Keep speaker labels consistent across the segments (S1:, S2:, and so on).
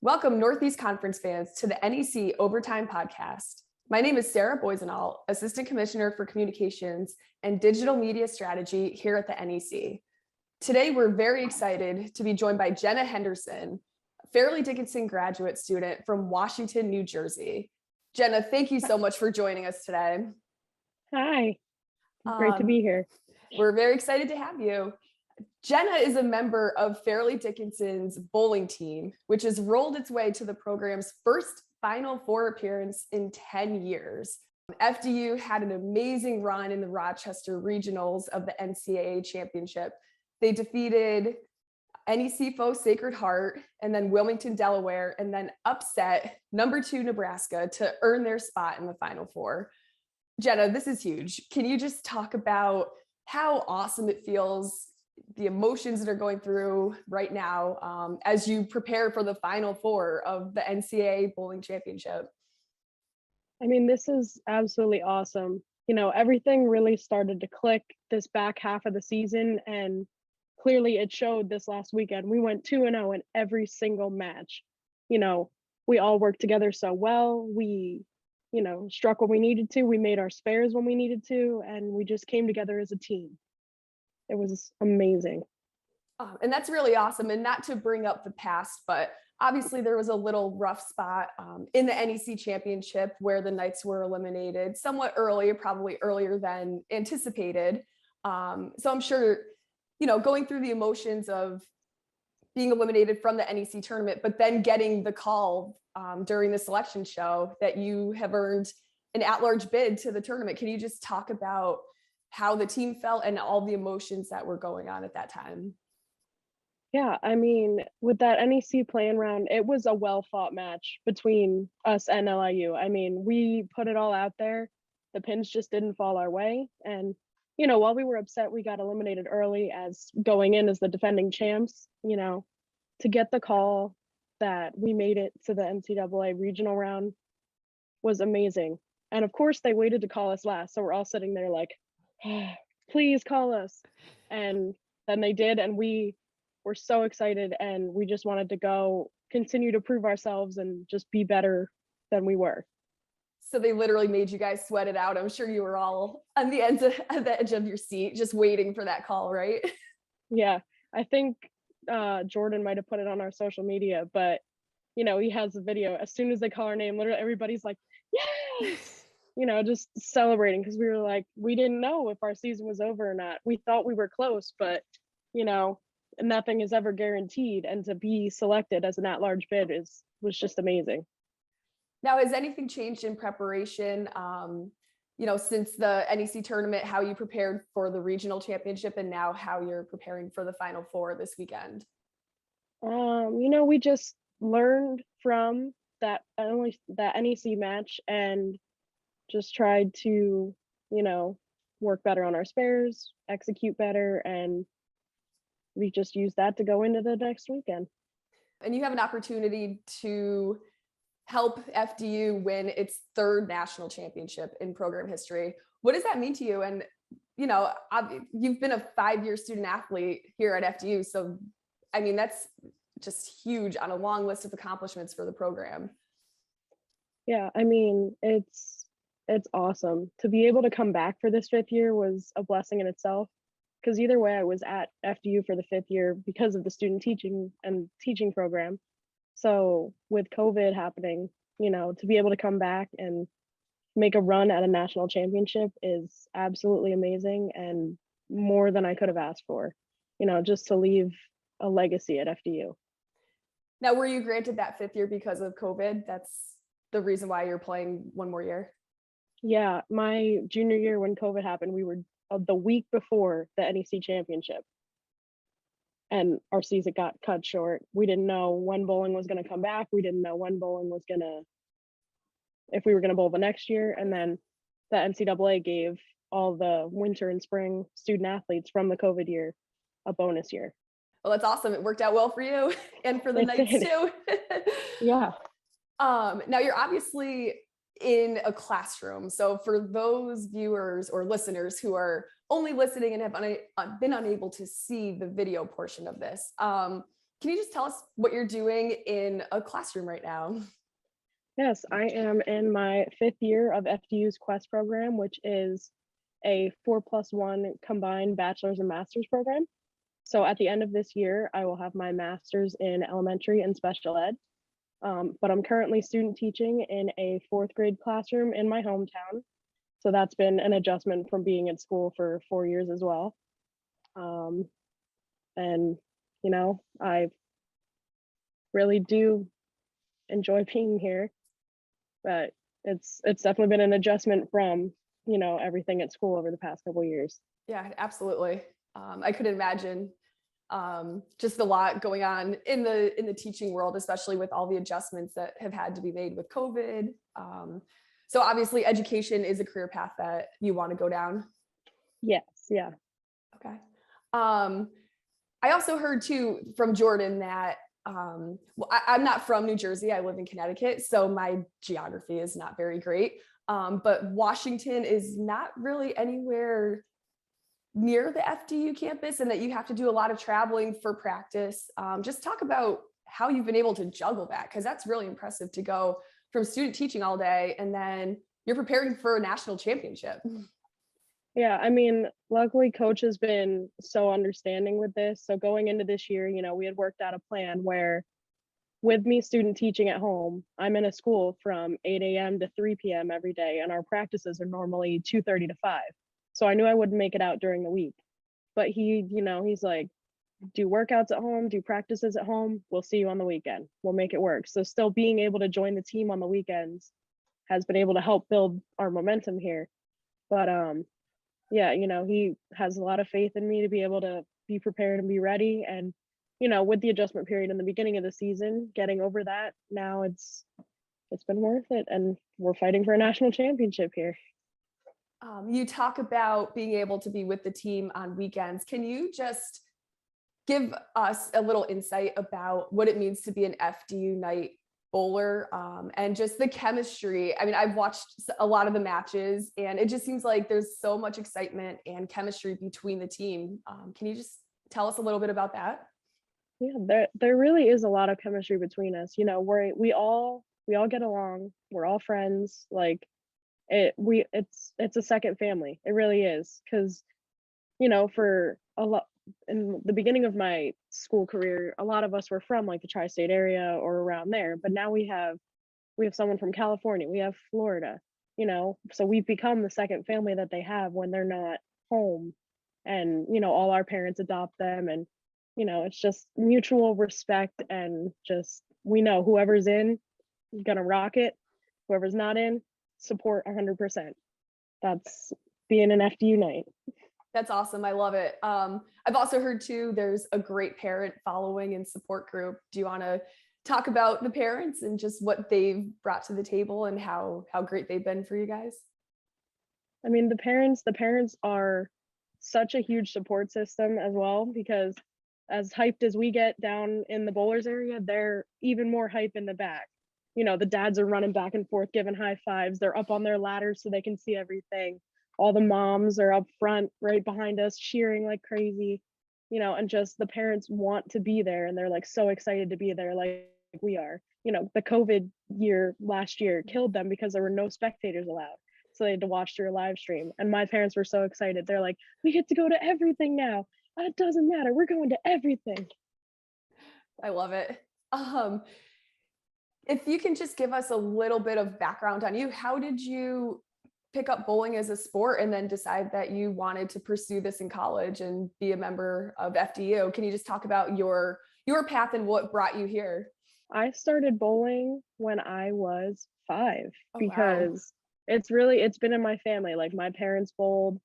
S1: Welcome, Northeast Conference fans, to the NEC Overtime Podcast. My name is Sarah Boissonneaault, Assistant Commissioner for Communications and Digital Media Strategy here at the NEC. Today, we're very excited to be joined by Jenna Henderson, a Fairleigh Dickinson graduate student from Washington, New Jersey. Jenna, thank you so much for joining us today.
S2: Hi, great to be here.
S1: We're very excited to have you. Jenna is a member of Fairleigh Dickinson's bowling team, which has rolled its way to the program's first Final Four appearance in 10 years. FDU had an amazing run in the Rochester regionals of the NCAA championship. They defeated NEC foe Sacred Heart and then Wilmington, Delaware, and then upset number 2 Nebraska to earn their spot in the Final Four. Jenna, this is huge. Can you just talk about how awesome it feels, the emotions that are going through right now as you prepare for the Final Four of the NCAA bowling championship?
S2: I mean, this is absolutely awesome. You know, everything really started to click this back half of the season, and clearly it showed this last weekend. We went 2-0 in every single match. You know, we all worked together so well. We, struck when we needed to. We made our spares when we needed to, and we just came together as a team. It was amazing.
S1: And that's really awesome. And not to bring up the past, but obviously there was a little rough spot in the NEC championship where the Knights were eliminated somewhat early, probably earlier than anticipated. So I'm sure, going through the emotions of being eliminated from the NEC tournament, but then getting the call during the selection show that you have earned an at-large bid to the tournament. Can you just talk about how the team felt and all the emotions that were going on at that time?
S2: Yeah, I mean, with that NEC playing round, it was a well-fought match between us and LIU. I mean, we put it all out there. The pins just didn't fall our way. And, while we were upset, we got eliminated early as going in as the defending champs, to get the call that we made it to the NCAA regional round was amazing. And of course, they waited to call us last. So we're all sitting there like, please call us. And then they did, and we were so excited, and we just wanted to go continue to prove ourselves and just be better than we were.
S1: So they literally made you guys sweat it out. I'm sure you were all on the edge of your seat just waiting for that call, right?
S2: Yeah, I think Jordan might have put it on our social media, but he has a video. As soon as they call our name, literally everybody's like, yes. Just celebrating, because we were like, we didn't know if our season was over or not. We thought we were close, but, nothing is ever guaranteed. And to be selected as an at-large bid was just amazing.
S1: Now, has anything changed in preparation, since the NEC tournament, how you prepared for the regional championship and now how you're preparing for the Final Four this weekend?
S2: We just learned from that NEC match and just tried to, work better on our spares, execute better, and we just use that to go into the next weekend.
S1: And you have an opportunity to help FDU win its 3rd national championship in program history. What does that mean to you? And, you've been a 5-year student athlete here at FDU. So, I mean, that's just huge on a long list of accomplishments for the program.
S2: Yeah, I mean, it's awesome. To be able to come back for this 5th year was a blessing in itself, because either way I was at FDU for the 5th year because of the student teaching program. So with COVID happening, to be able to come back and make a run at a national championship is absolutely amazing and more than I could have asked for, just to leave a legacy at FDU.
S1: Now, were you granted that 5th year because of COVID? That's the reason why you're playing one more year?
S2: Yeah, my junior year when COVID happened, we were the week before the NEC championship, and our season got cut short. We didn't know when bowling was going to come back. We didn't know when bowling was if we were going to bowl the next year. And then the NCAA gave all the winter and spring student athletes from the COVID year a bonus year.
S1: Well, that's awesome. It worked out well for you and for the Knights too.
S2: Yeah.
S1: Now you're obviously in a classroom. So for those viewers or listeners who are only listening and have been unable to see the video portion of this, Can you just tell us what you're doing in a classroom right now?
S2: Yes, I am in my 5th year of FDU's Quest program, which is a 4+1 combined bachelor's and master's program. So at the end of this year, I will have my master's in elementary and special ed. But I'm currently student teaching in a 4th grade classroom in my hometown. So that's been an adjustment from being at school for 4 years as well. Um, and, I really do enjoy being here, but it's definitely been an adjustment from, everything at school over the past couple of years.
S1: Yeah, absolutely. I could imagine just a lot going on in the teaching world, especially with all the adjustments that have had to be made with COVID. So obviously education is a career path that you want to go down.
S2: Yes, yeah.
S1: Okay. I also heard too from Jordan that well, I'm not from New Jersey. I live in Connecticut, so my geography is not very great. But Washington is not really anywhere near the FDU campus, and that you have to do a lot of traveling for practice. Just talk about how you've been able to juggle that, because that's really impressive to go from student teaching all day and then you're preparing for a national championship.
S2: Yeah, I mean, luckily coach has been so understanding with this. So going into this year, we had worked out a plan where with me student teaching at home, I'm in a school from 8 a.m. to 3 p.m. every day, and our practices are normally 2:30 to 5. So I knew I wouldn't make it out during the week. But he's like, do workouts at home, do practices at home. We'll see you on the weekend. We'll make it work. So still being able to join the team on the weekends has been able to help build our momentum here. But yeah, he has a lot of faith in me to be able to be prepared and be ready. And, with the adjustment period in the beginning of the season, getting over that, now it's been worth it. And we're fighting for a national championship here.
S1: You talk about being able to be with the team on weekends. Can you just give us a little insight about what it means to be an FDU Knight bowler, and just the chemistry? I mean, I've watched a lot of the matches and it just seems like there's so much excitement and chemistry between the team. Can you just tell us a little bit about that?
S2: Yeah, there really is a lot of chemistry between us. We all get along. We're all friends. Like it's a second family. It really is. Because for a lot in the beginning of my school career, a lot of us were from like the tri-state area or around there. But now we have someone from California, we have Florida, so we've become the second family that they have when they're not home. And all our parents adopt them, and it's just mutual respect, and just we know whoever's in is gonna rock it, whoever's not in, support 100%. That's being an FDU Knight.
S1: That's awesome. I love it. I've also heard too, there's a great parent following and support group. Do you want to talk about the parents and just what they've brought to the table and how great they've been for you guys?
S2: I mean, the parents are such a huge support system as well, because as hyped as we get down in the bowlers area, they're even more hype in the back. The dads are running back and forth, giving high fives. They're up on their ladders so they can see everything. All the moms are up front right behind us cheering like crazy, and just the parents want to be there, and they're like so excited to be there like we are. The COVID year last year killed them because there were no spectators allowed. So they had to watch through a live stream. And my parents were so excited. They're like, we get to go to everything now. It doesn't matter. We're going to everything.
S1: I love it. If you can just give us a little bit of background on you, how did you pick up bowling as a sport and then decide that you wanted to pursue this in college and be a member of FDU? Can you just talk about your path and what brought you here?
S2: I started bowling when I was 5,
S1: Oh, wow.
S2: because it's been in my family. Like my parents bowled,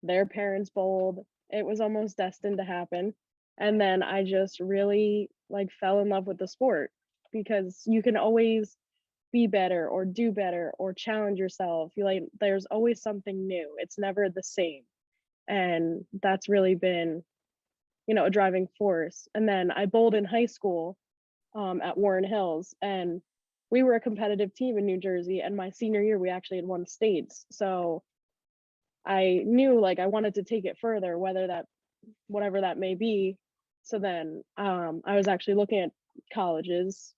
S2: their parents bowled. It was almost destined to happen. And then I just really like fell in love with the sport, because you can always be better or do better or challenge yourself. There's always something new. It's never the same. And that's really been, a driving force. And then I bowled in high school at Warren Hills, and we were a competitive team in New Jersey. And my senior year, we actually had won states. So I knew like I wanted to take it further, whatever that may be. So then I was actually looking at colleges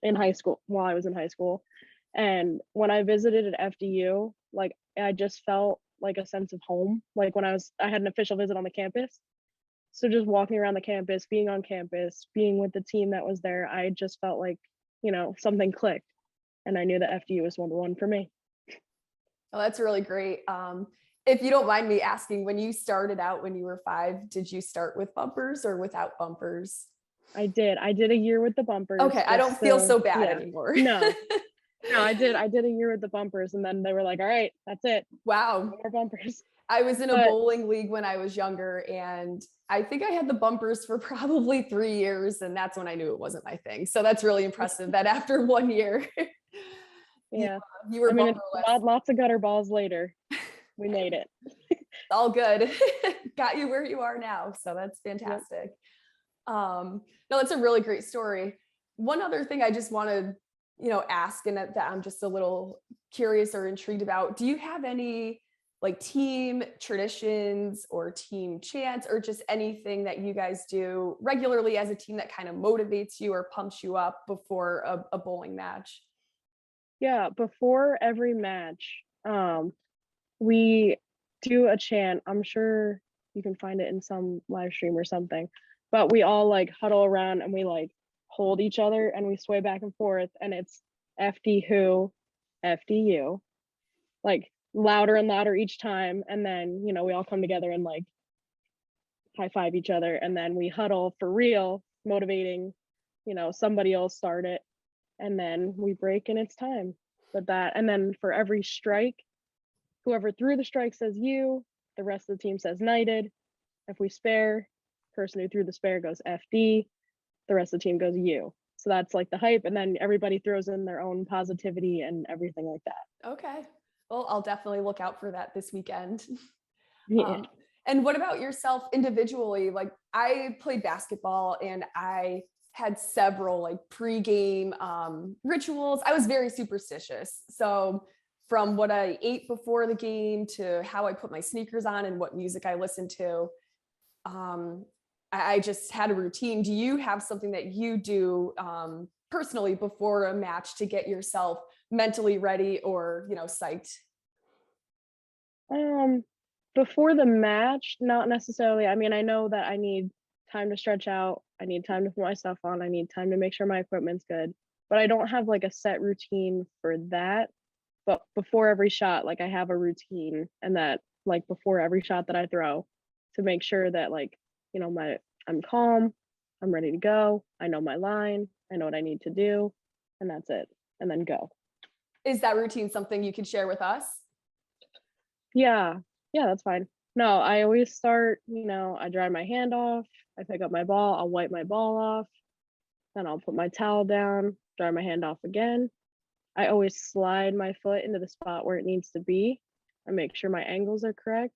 S2: in high school while I was in high school. And when I visited at FDU, like I just felt like a sense of home. Like when I had an official visit on the campus. So just walking around the campus, being on campus, being with the team that was there, I just felt like, something clicked. And I knew that FDU was the one for me.
S1: Oh, that's really great. If you don't mind me asking, when you started out when you were 5, did you start with bumpers or without bumpers?
S2: I did a year with the bumpers.
S1: Okay, I don't feel so bad anymore.
S2: No, I did a year with the bumpers, and then they were like, all right, that's it.
S1: Wow.
S2: No more bumpers.
S1: I was in a bowling league when I was younger, and I think I had the bumpers for probably 3 years, and that's when I knew it wasn't my thing. So that's really impressive that after 1 year,
S2: yeah,
S1: you were
S2: bumperless. Lots of gutter balls later, we made it.
S1: All good. Got you where you are now. So that's fantastic. No, that's a really great story. One other thing I just want to, ask, and that I'm just a little curious or intrigued about, do you have any like team traditions or team chants or just anything that you guys do regularly as a team that kind of motivates you or pumps you up before a bowling match?
S2: Yeah, before every match, we do a chant. I'm sure you can find it in some live stream or something, but we all like huddle around and we like hold each other and we sway back and forth, and it's FD who, FDU, like louder and louder each time. And then, we all come together and like high five each other, and then we huddle for real, motivating, somebody else start it, and then we break and it's time. And then for every strike, whoever threw the strike says you, the rest of the team says knighted. If we spare, person who threw the spare goes FD, the rest of the team goes you. So that's like the hype, and then everybody throws in their own positivity and everything like that.
S1: Okay. Well, I'll definitely look out for that this weekend.
S2: Yeah.
S1: And what about yourself individually? Like I played basketball and I had several like pregame rituals. I was very superstitious. So from what I ate before the game to how I put my sneakers on and what music I listened to, I just had a routine. Do you have something that you do personally before a match to get yourself mentally ready or, psyched?
S2: Before the match, not necessarily. I mean, I know that I need time to stretch out. I need time to put my stuff on. I need time to make sure my equipment's good. But I don't have like a set routine for that. But before every shot, like I have a routine, and that like before every shot that I throw, to make sure that like, I'm calm, I'm ready to go. I know my line, I know what I need to do, and that's it. And then go.
S1: Is that routine something you can share with us?
S2: Yeah, that's fine. No, I always start, I dry my hand off, I pick up my ball, I'll wipe my ball off, then I'll put my towel down, dry my hand off again. I always slide my foot into the spot where it needs to be. I make sure my angles are correct.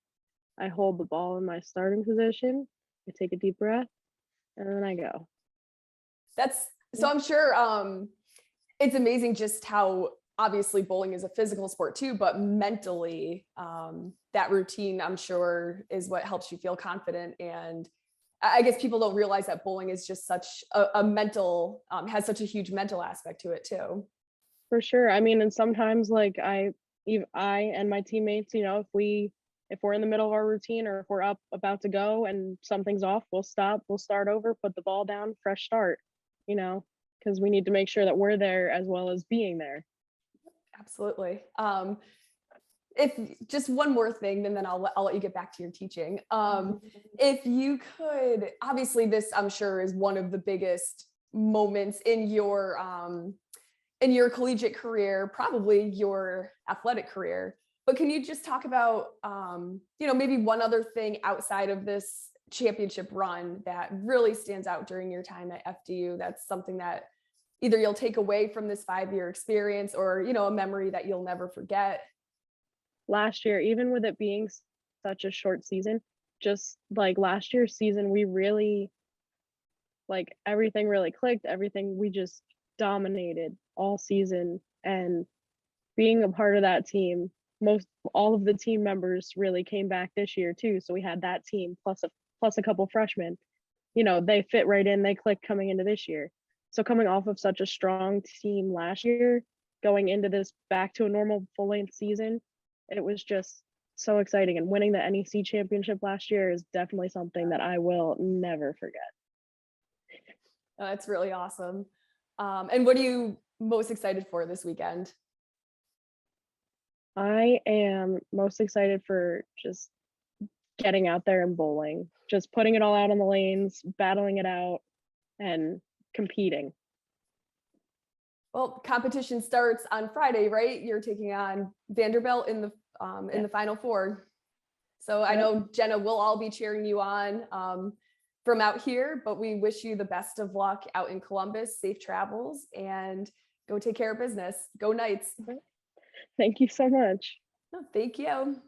S2: I hold the ball in my starting position. I take a deep breath, and then I go.
S1: So I'm sure it's amazing just how obviously bowling is a physical sport too, but mentally that routine I'm sure is what helps you feel confident. And I guess people don't realize that bowling is just such a mental, has such a huge mental aspect to it too.
S2: For sure. I mean, and sometimes like I and my teammates, if we're in the middle of our routine or if we're about to go and something's off, we'll stop, we'll start over, put the ball down, fresh start, because we need to make sure that we're there as well as being there.
S1: Absolutely. If just one more thing, and then I'll let you get back to your teaching. If you could, obviously this I'm sure is one of the biggest moments in your collegiate career, probably your athletic career. But can you just talk about, maybe one other thing outside of this championship run that really stands out during your time at FDU? That's something that either you'll take away from this 5-year experience or, a memory that you'll never forget.
S2: Last year, even with it being such a short season, just like last year's season, we really, like everything really clicked. We just dominated all season, and being a part of that team, all of the team members really came back this year too. So we had that team plus a couple freshmen, they fit right in, they click coming into this year. So coming off of such a strong team last year, going into this back to a normal full length season, it was just so exciting. And winning the NEC championship last year is definitely something that I will never forget.
S1: That's really awesome. And what are you most excited for this weekend?
S2: I am most excited for just getting out there and bowling, just putting it all out on the lanes, battling it out, and competing.
S1: Well, competition starts on Friday, right? You're taking on Vanderbilt in the Final Four. So I know, Jenna, we'll all be cheering you on from out here, but we wish you the best of luck out in Columbus, safe travels, and go take care of business. Go Knights.
S2: Thank you so much.
S1: No, thank you.